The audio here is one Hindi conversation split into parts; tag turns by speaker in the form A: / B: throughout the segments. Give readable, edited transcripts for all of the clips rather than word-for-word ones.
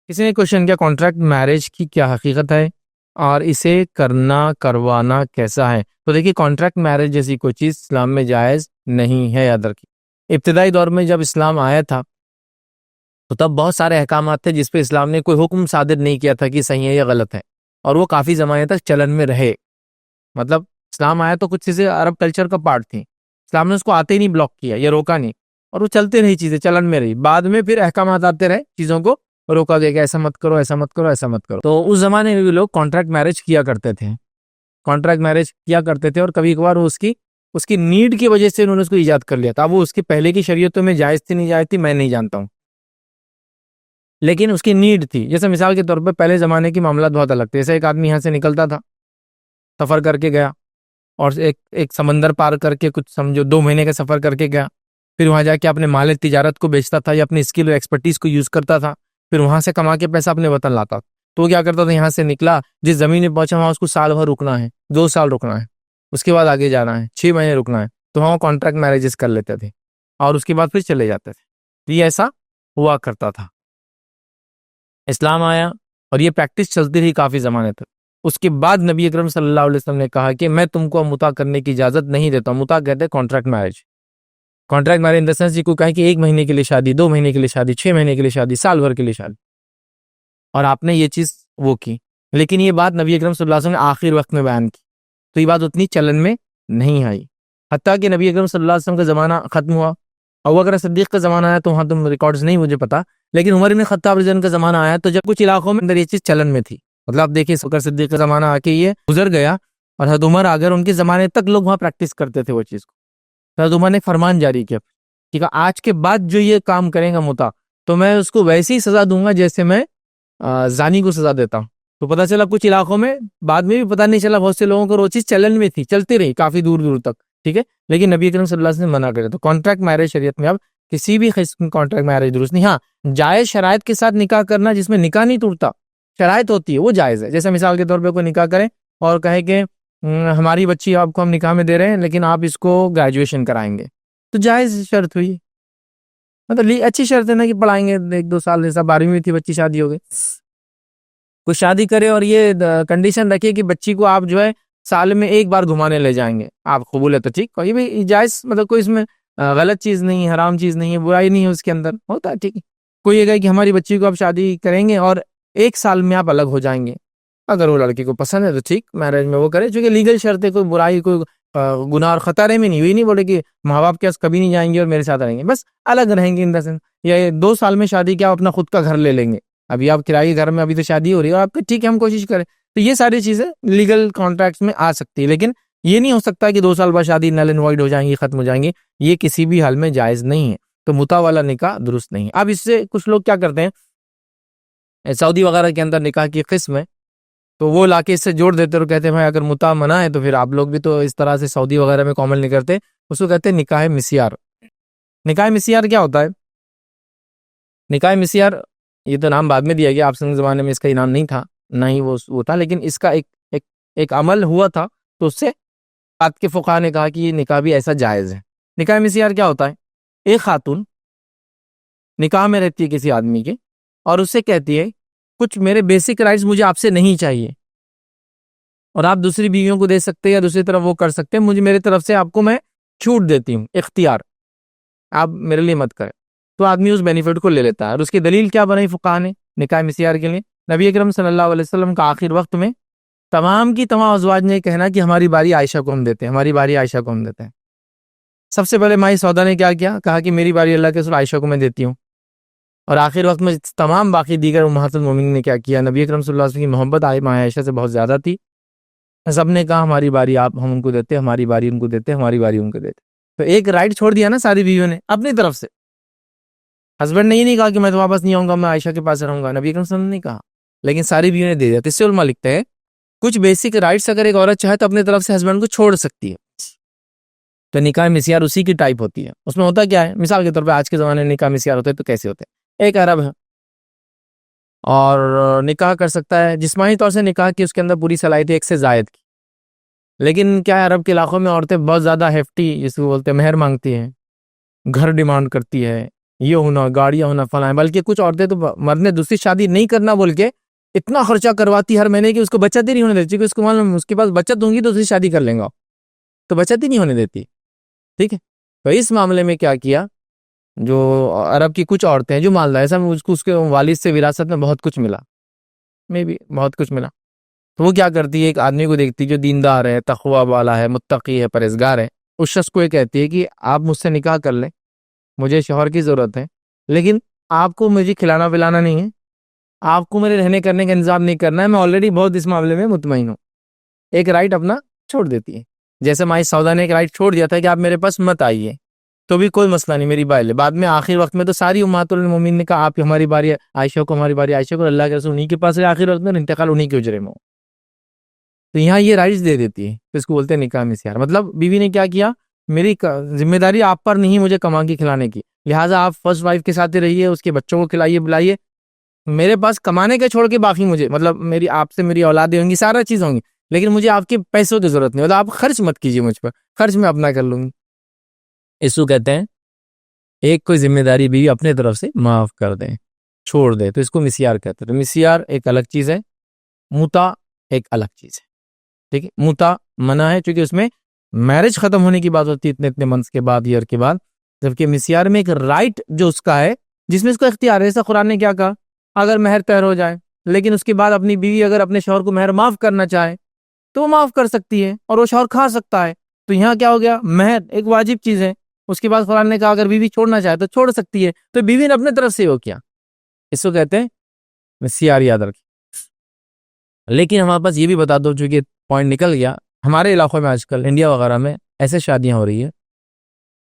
A: किसी ने क्वेश्चन किया कॉन्ट्रैक्ट मैरिज की क्या हकीकत है और इसे करना करवाना कैसा है। तो देखिए कॉन्ट्रैक्ट मैरिज जैसी कोई चीज़ इस्लाम में जायज़ नहीं है, याद रखिए। इब्तिदाई दौर में जब इस्लाम आया था तो तब बहुत सारे अहकामात थे जिस पे इस्लाम ने कोई हुक्म सादिर नहीं किया था कि सही है या गलत है, और वो काफ़ी ज़माने तक चलन में रहे। मतलब इस्लाम आया तो कुछ चीज़ें अरब कल्चर का पार्ट थी, इस्लाम ने उसको आते ही नहीं ब्लॉक किया या रोका नहीं, और वो चलते रही, चीज़ें चलन में रही। बाद में फिर अहकामात आते रहे, चीज़ों को रोका गया कि ऐसा मत करो, ऐसा मत करो, ऐसा मत करो। तो उस जमाने में भी लोग कॉन्ट्रैक्ट मैरिज किया करते थे, कॉन्ट्रैक्ट मैरिज किया करते थे, और कभी कभार वो उसकी उसकी नीड की वजह से उन्होंने उसको ईजाद कर लिया था। वो उसकी पहले की शरीयतों में जायज़ थी नहीं जायज़ थी मैं नहीं जानता हूँ, लेकिन उसकी नीड थी। जैसे मिसाल के तौर पे पहले ज़माने की मामला बहुत अलग थे। जैसे एक आदमी यहाँ से निकलता था, सफ़र करके गया, और एक एक समंदर पार करके, कुछ समझो 2 महीने का सफ़र करके गया, फिर वहाँ जाके अपने माल तिजारत को बेचता था या अपनी स्किल और एक्सपर्टीज़ को यूज़ करता था, फिर वहाँ से कमा के पैसा अपने वतन लाता था। तो वो क्या करता था, यहाँ से निकला, जिस ज़मीन में पहुँचा वहाँ उसको साल भर रुकना है, 2 साल रुकना है, उसके बाद आगे जाना है, 6 महीने रुकना है, तो वहाँ कॉन्ट्रैक्ट मैरिजेस कर लेते थे और उसके बाद फिर चले जाते थे। तो ये ऐसा हुआ करता था। इस्लाम आया और ये प्रैक्टिस चलती रही काफ़ी ज़माने तक। उसके बाद नबी अकरम सल्लल्लाहु अलैहि वसल्लम ने कहा कि मैं तुमको मुता करने की इजाज़त नहीं देता हूँ। मुता कहते हैं contract marriage. Contract marriage in the sense, जी को कहे कि 1 महीने के लिए शादी, 2 महीने के लिए शादी, 6 महीने के लिए शादी, साल भर के लिए शादी, और आपने ये चीज़ वो की। लेकिन ये बात नबी अकरम सल्लल्लाहु अलैहि वसल्लम ने आखिर वक्त में बयान की, तो ये बात उतनी चलन में नहीं आई। हत्ता कि नबी अकरम सल्लल्लाहु अलैहि वसल्लम का ज़माना ख़त्म हुआ, अबू बकर सिद्दीक़ का ज़माना आया, तो वहाँ तुम रिकॉर्ड्स नहीं मुझे पता, लेकिन उमर इब्न खत्ताब रज़ियल्लाहु अन्हु का ज़माना आया तो जब कुछ इलाकों में अंदर ये चीज़ चलन में थी। मतलब आप देखिए बकर सिद्दीक़ का ज़माना आके ये गुजर गया और हज़रत उमर अगर उनके ज़माने तक लोग वहाँ प्रैक्टिस करते थे वो चीज़ को। हज़रत उमर ने फरमान जारी किया कि आज के बाद जो ये काम करेगा मुता, तो मैं उसको वैसी ही सज़ा दूंगा जैसे मैं जानी को सज़ा देता हूँ। तो पता चला कुछ इलाकों में, बाद में भी पता नहीं चला, बहुत से लोगों को वो चीज़ चलन में थी, चलती रही काफ़ी दूर दूर तक, ठीक है। लेकिन नबी करीम सल्लल्लाहु अलैहि वसल्लम ने मना करे। तो कॉन्ट्रैक्ट मैरिज शरीयत में अब किसी भी किस्म की कॉन्ट्रैक्ट मैरिज दुरुस्त नहीं। हाँ, जायज़ शराइत के साथ निकाह करना जिसमें निकाह नहीं टूटता, शराइत होती है, वो जायज़ है। जैसे मिसाल के तौर पे कोई निकाह करे और कहे कि हमारी बच्ची आपको हम निकाह में दे रहे हैं लेकिन आप इसको ग्रेजुएशन कराएंगे, तो जायज़ शर्त हुई। मतलब अच्छी शर्त है ना कि पढ़ाएंगे 1-2 साल, जैसा 12वीं में थी बच्ची, शादी हो गई, कोई शादी करे और ये कंडीशन रखे कि बच्ची को आप जो है साल में 1 बार घुमाने ले जाएंगे, आप कबूल है तो ठीक, कोई भी जायज़, मतलब कोई इसमें गलत चीज़ नहीं है, हराम चीज़ नहीं है, बुराई नहीं है उसके अंदर, होता है, ठीक है। कोई ये कहे कि हमारी बच्ची को आप शादी करेंगे और 1 साल में आप अलग हो जाएंगे, अगर वो लड़की को पसंद है तो ठीक, मैरिज में वो करे, चूंकि लीगल शर्त है, कोई बुराई, कोई गुनाह और खतरे में नहीं हुई। नहीं बोले कि माँ बाप के पास कभी नहीं जाएंगे और मेरे साथ रहेंगे, बस अलग रहेंगे इन द सेंस, या 2 साल में शादी क्या आप अपना खुद का घर ले लेंगे, अभी आप किराए के घर में, अभी तो शादी हो रही है और आपके, ठीक है हम कोशिश करें। तो ये सारी चीज़ें लीगल कॉन्ट्रैक्ट्स में आ सकती है, लेकिन ये नहीं हो सकता कि 2 साल बाद शादी नल एंड वॉइड हो जाएंगी, खत्म हो जाएंगी, ये किसी भी हाल में जायज़ नहीं है। तो मुता वाला निकाह दुरुस्त नहीं है। अब इससे कुछ लोग क्या करते हैं, सऊदी वगैरह के अंदर निकाह की किस्म है, तो वो लाके इससे जोड़ देते और कहते हैं भाई अगर मुता मना है तो फिर आप लोग भी तो इस तरह से सऊदी वगैरह में कॉमन नहीं करते, उसको कहते हैं निकाह मिसियार। निकाह मिसियार क्या होता है? निकाह मिसियार, ये तो नाम बाद में दिया गया, आपसे ज़माने में इसका इनाम नहीं था, ना ही वो था, लेकिन इसका एक अमल हुआ था, तो उससे बात के फुक़हा ने कहा कि ये निकाह भी ऐसा जायज़ है। निकाह मिसियार क्या होता है? एक खातून निकाह में रहती है किसी आदमी के और उससे कहती है कुछ मेरे बेसिक राइट्स मुझे आपसे नहीं चाहिए और आप दूसरी बीवियों को दे सकते हैं या दूसरी तरफ वो कर सकते हैं, मुझे मेरी तरफ से आपको मैं छूट देती हूँ, इख्तियार, आप मेरे लिए मत करें। तो आदमी उस बेनिफिट को ले लेता है और उसकी दलील क्या बनाई फुक़हा ने निकाह मिसियार के लिए? नबी अकरम सल्लल्लाहु अलैहि वसल्लम का आखिर वक्त में तमाम की तमाम अज़वाज ने कहना कि हमारी बारी आयशा को हम देते हैं, हमारी बारी आयशा को हम देते हैं। सबसे पहले माई सौदा ने क्या किया, कहा कि मेरी बारी अल्लाह के रसूल आयशा को मैं देती हूँ। और आखिर वक्त में तमाम बाकी दीगर उम्महातुल मोमिनीन ने क्या किया, नबी अकरम सल्लल्लाहु अलैहि वसल्लम की मोहब्बत माँ आयशा से बहुत ज़्यादा थी, सब ने कहा हमारी बारी हम उनको देते, हमारी बारी उनको देते, हमारी बारी उनको देते। तो एक राइट छोड़ दिया ना सारी बीवियों ने अपनी तरफ से। हस्बैंड ने ये नहीं कहा कि मैं तो वापस नहीं आऊँगा, मैं आयशा के पास रहूँगा, नबी अकरम सल्लल्लाहु अलैहि वसल्लम ने नहीं कहा, लेकिन सारी बीवियों ने दे दिया। तो इससे उलमा लिखते हैं कुछ बेसिक राइट्स अगर एक औरत चाहे तो अपनी तरफ से हस्बैंड को छोड़ सकती है। तो निकाह मिसियार उसी की टाइप होती है। उसमें होता क्या है, मिसाल के तौर पे आज के ज़माने में निकाह मिसियार होते हैं तो कैसे होते हैं? एक अरब है और निकाह कर सकता है, जिस्मानी तौर से निकाह की उसके अंदर पूरी सलाहियत है 1 से ज़ायद की, लेकिन क्या है अरब के इलाकों में औरतें बहुत ज़्यादा हेफ्टी, जिसको बोलते हैं, महर मांगती हैं, घर डिमांड करती है, ये होना, गाड़ियां होना, फलाएं। बल्कि कुछ औरतें तो मर्द ने दूसरी शादी नहीं करना बोल के इतना खर्चा करवाती हर महीने कि उसको बचत ही नहीं होने देती, क्योंकि उसको मालूम है उसके पास बचत होंगी तो दूसरी शादी कर लेंगे, तो बचत ही नहीं होने देती। ठीक है, तो इस मामले में क्या किया, जो अरब की कुछ औरतें हैं जो मालदार, ऐसा उसको उसके वालिद से विरासत में बहुत कुछ मिला, में भी बहुत कुछ मिला, तो वो क्या करती है, एक आदमी को देखती है जो दीनदार है, तकवा वाला है, मुत्तकी है, परहेजगार है, उस शख्स को ये कहती है कि आप मुझसे निकाह कर लें, मुझे शौहर की ज़रूरत है, लेकिन आपको मुझे खिलाना पिलाना नहीं है, आपको मेरे रहने करने का इंतजाम नहीं करना है, मैं ऑलरेडी बहुत इस मामले में मुतमईन हूँ। एक राइट अपना छोड़ देती है। जैसे माई सौदा ने एक राइट छोड़ दिया था कि आप मेरे पास मत आइए, तो भी कोई मसला नहीं, मेरी बाइल है। बाद में आखिर वक्त में तो सारी उम्मतुल मोमिन ने कहा आप हमारी बारी, आयशा को हमारी बारी, आयशा को अल्लाह के रसूल उन्हीं के पास है, आखिर वक्त में इंतकाल उन्हीं के उजरे में हो। तो यहाँ ये राइट्स दे देती है, तो इसको बोलते हैं निकाह मिस्यार। मतलब बीवी ने क्या किया, मेरी जिम्मेदारी आप पर नहीं है मुझे कमा के खिलाने की, लिहाजा आप फर्स्ट वाइफ के साथ ही रहिए, उसके बच्चों को खिलाइए बुलाइए, मेरे पास कमाने के छोड़ के बाकी मुझे, मतलब मेरी आपसे मेरी औलादें होंगी, सारा चीज़ होंगी, लेकिन मुझे आपके पैसों की जरूरत नहीं, मतलब आप खर्च मत कीजिए मुझ पर, खर्च मैं अपना कर लूंगी। इसको कहते हैं एक कोई जिम्मेदारी बीवी अपने तरफ से माफ कर दें, छोड़ दे, तो इसको मिसियार कहते हैं। तो मिसियार एक अलग चीज़ है, मुता एक अलग चीज़ है। ठीक है, मुता मना है क्योंकि उसमें मैरिज खत्म होने की बात होती है इतने इतने मंथ्स के बाद, ईयर के बाद, जबकि मिसियार में एक राइट जो उसका है जिसमें उसको इख्तियार है। ऐसा कुरान ने क्या कहा, अगर महर तय हो जाए लेकिन उसके बाद अपनी बीवी अगर अपने शौहर को महर माफ करना चाहे तो वो माफ कर सकती है और वो शौहर खा सकता है। तो यहाँ क्या हो गया, महर एक वाजिब चीज है, उसके बाद कुरान ने कहा अगर बीवी छोड़ना चाहे तो छोड़ सकती है, तो बीवी ने अपने तरफ से वो किया, इसको कहते हैं मिसियार, याद रखिए। लेकिन हमारे पास ये भी बता दो, चूंकि पॉइंट निकल गया, हमारे इलाकों में आजकल इंडिया वगैरह में ऐसे शादियां हो रही है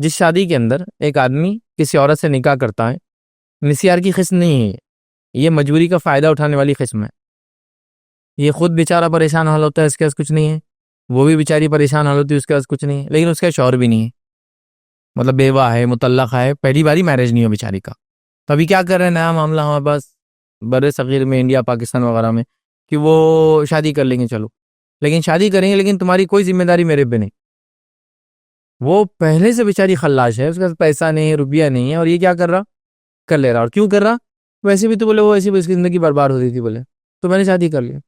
A: जिस शादी के अंदर एक आदमी किसी औरत से निकाह करता है, मिसियार की किस्म नहीं है ये मजबूरी का फ़ायदा उठाने वाली किस्म है। ये खुद बेचारा परेशान हाल होता है, इसके पास कुछ नहीं है, वो भी बेचारी परेशान हाल होती है, उसके पास कुछ नहीं है, लेकिन उसका शौहर भी नहीं है, मतलब बेवा है, मुतल्लक़ है, पहली बारी मैरिज नहीं हो बेचारी का। तो अभी क्या कर रहे हैं, नया मामला हमारे पास बड़े सग़ीर में, इंडिया पाकिस्तान वगैरह में, कि वो शादी कर लेंगे, चलो लेकिन शादी करेंगे लेकिन तुम्हारी कोई जिम्मेदारी मेरे पे नहीं। वो पहले से बेचारी खल्लाश है, उसके पास पैसा नहीं है, रुपया नहीं है, और ये क्या कर रहा, कर ले रहा। और क्यों कर रहा, वैसे भी तो बोले वो ऐसी उसकी ज़िंदगी बर्बाद हो रही थी, बोले तो मैंने शादी कर लिया।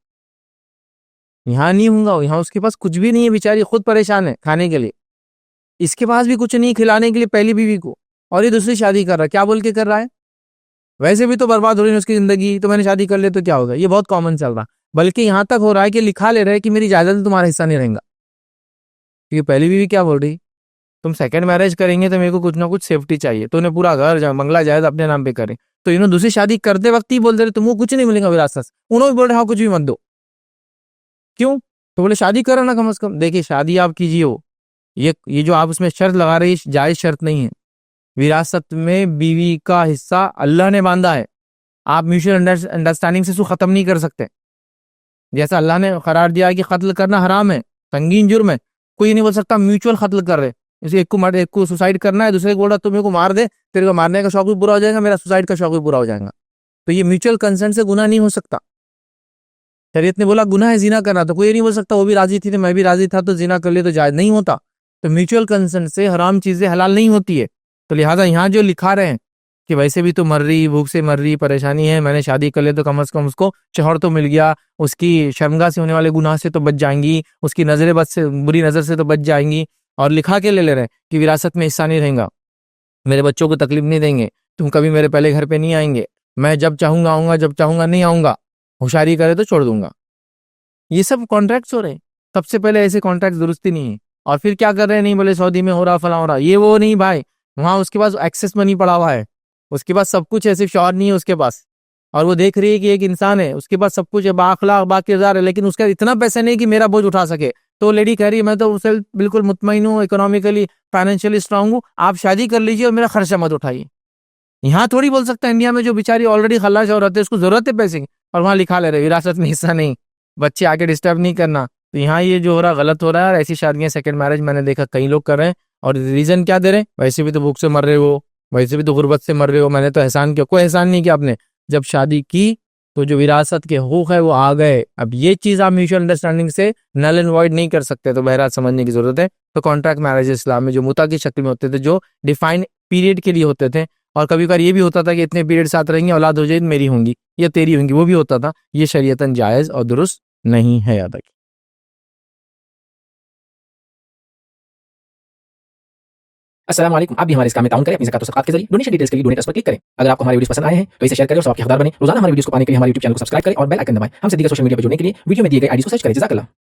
A: यहाँ नहीं होगा, यहाँ उसके पास कुछ भी नहीं है, बेचारी खुद परेशान है खाने के लिए, इसके पास भी कुछ नहीं खिलाने के लिए पहली बीवी को, और ये दूसरी शादी कर रहा है, क्या बोल के कर रहा है, वैसे भी तो बर्बाद हो रही है उसकी जिंदगी, तो मैंने शादी कर ले तो क्या होगा। ये बहुत कॉमन चल रहा, बल्कि यहाँ तक हो रहा है कि लिखा ले रहे हैं कि मेरी जायदाद तुम्हारा हिस्सा नहीं रहेगा, क्योंकि पहली बीवी क्या बोल रही, तुम सेकंड मैरिज करेंगे तो मेरे को कुछ ना कुछ सेफ्टी चाहिए, तो उन्हें पूरा घर बंगला जायदाद अपने नाम पे करें, तो इन्होंने दूसरी शादी करते वक्त ही बोल दे रहे तुमको कुछ नहीं मिलेगा विरासत, उन्होंने भी बोल रहे हाँ कुछ भी मत दो, क्यों, तो बोले शादी करो ना कम से कम। देखिए शादी आप कीजिए हो, ये जो आप उसमें शर्त लगा रही है जायज शर्त नहीं है, विरासत में बीवी का हिस्सा अल्लाह ने बांधा है, आप म्यूचुअल अंडरस्टैंडिंग से इसको खत्म नहीं कर सकते। जैसा अल्लाह ने करार दिया है कि कत्ल करना हराम है, संगीन जुर्म है, कोई नहीं बोल सकता म्यूचुअल कत्ल कर रहे, इसे एक को सुसाइड करना है, दूसरे को बोल रहा तू मेरे को मार दे, तेरे को मारने का शौक भी पूरा हो जाएगा, मेरा सुसाइड का शौक भी पूरा हो जाएगा, तो ये म्यूचुअल कंसेंट से गुनाह नहीं हो सकता। शरीयत ने बोला गुनाह है जिना करना, तो कोई नहीं बोल सकता वो भी राजी थी तो मैं भी राजी था तो जिना कर ले तो जायज नहीं होता। तो म्यूचुअल कंसेंट से हराम चीजें हलाल नहीं होती है। तो लिहाजा यहाँ जो लिखा रहे हैं कि वैसे भी तो मर रही, भूख से मर रही, परेशानी है, मैंने शादी कर ले तो कम से कम उसको शौहर तो मिल गया, उसकी शर्मगाह से होने वाले गुनाह से तो बच जाएंगी, उसकी नजरें बद से बुरी नजर से तो बच जाएंगी, और लिखा के ले रहे हैं कि विरासत में हिस्सा नहीं रहेगा, मेरे बच्चों को तकलीफ नहीं देंगे, तुम कभी मेरे पहले घर पे नहीं आएंगे, मैं जब चाहूंगा आऊंगा, जब चाहूंगा नहीं आऊंगा, होशियारी करे तो छोड़ दूंगा। ये सब कॉन्ट्रैक्ट्स हो रहे हैं। सबसे पहले ऐसे कॉन्ट्रैक्ट दुरुस्ती नहीं है, और फिर क्या कर रहे हैं, नहीं बोले सऊदी में हो रहा फला हो रहा, ये वो नहीं भाई, वहां उसके पास एक्सेस मनी पड़ा हुआ है, उसके पास सब कुछ है, सिर्फ शौहर नहीं है उसके पास, और वो देख रही है कि एक इंसान है उसके पास सब कुछ है, बाखलाक बाकिरदार है, लेकिन उसका इतना पैसा नहीं कि मेरा बोझ उठा सके। तो लेडी कह रही है मैं तो उसे बिल्कुल मुतमईन हूँ, इकोनॉमिकली फाइनेंशियली स्ट्रांग हूँ, आप शादी कर लीजिए और मेरा खर्चा मत उठाइए। यहाँ थोड़ी बोल सकता है इंडिया में जो बेचारी ऑलरेडी खल्लाश औरत है उसको जरूरत है पैसे की, और वहाँ लिखा ले रहे विरासत में हिस्सा नहीं, बच्चे आके डिस्टर्ब नहीं करना। तो यहाँ ये जो हो रहा गलत हो रहा है, और ऐसी शादियां सेकंड मैरिज मैंने देखा कई लोग कर रहे हैं, और रीजन क्या दे रहे हैं, वैसे भी तो भूख से मर रहे हो, वैसे भी तो गुर्बत से मर रहे हो, मैंने तो एहसान किया, कोई एहसान नहीं किया आपने, जब शादी की तो जो विरासत के हुकूक है वो आ गए। अब ये चीज आप म्यूचुअल अंडरस्टैंडिंग से नल एंड वॉइड नहीं कर सकते, तो बहरहाल समझने की जरूरत है। तो कॉन्ट्रैक्ट मैरिज इस्लाम में जो मुता की शक्ल में होते थे, जो डिफाइंड पीरियड के लिए होते थे, और कभी कभार ये भी होता था कि इतने पीरियड साथ रहेंगे, औलाद हो जाए तो मेरी होंगी या तेरी होंगी, वो भी होता था। ये शरीयतन जायज़ और दुरुस्त नहीं है, याद रखिए।
B: अस्सलाम वालेकुम। आप भी हमारे इस काम में ताउन करें अपनी ज़कात और सदक़ात के ज़रिए। डोनेशन डिटेल्स के लिए डोनेट पर क्लिक करें। अगर आपको हमारे वीडियोज़ पसंद आए हैं तो इसे शेयर करें और सबके हकदार बनें। रोज़ाना हमारे वीडियोज़ को पाने के लिए हमारे यूट्यूब चैनल को सब्सक्राइब करें और बेल आइकन दबाएं। हम सीधे सोशल मीडिया पर जुड़ने के लिए वीडियो में दिए गए आईडी को सर्च करें। जज़ाकल्लाह।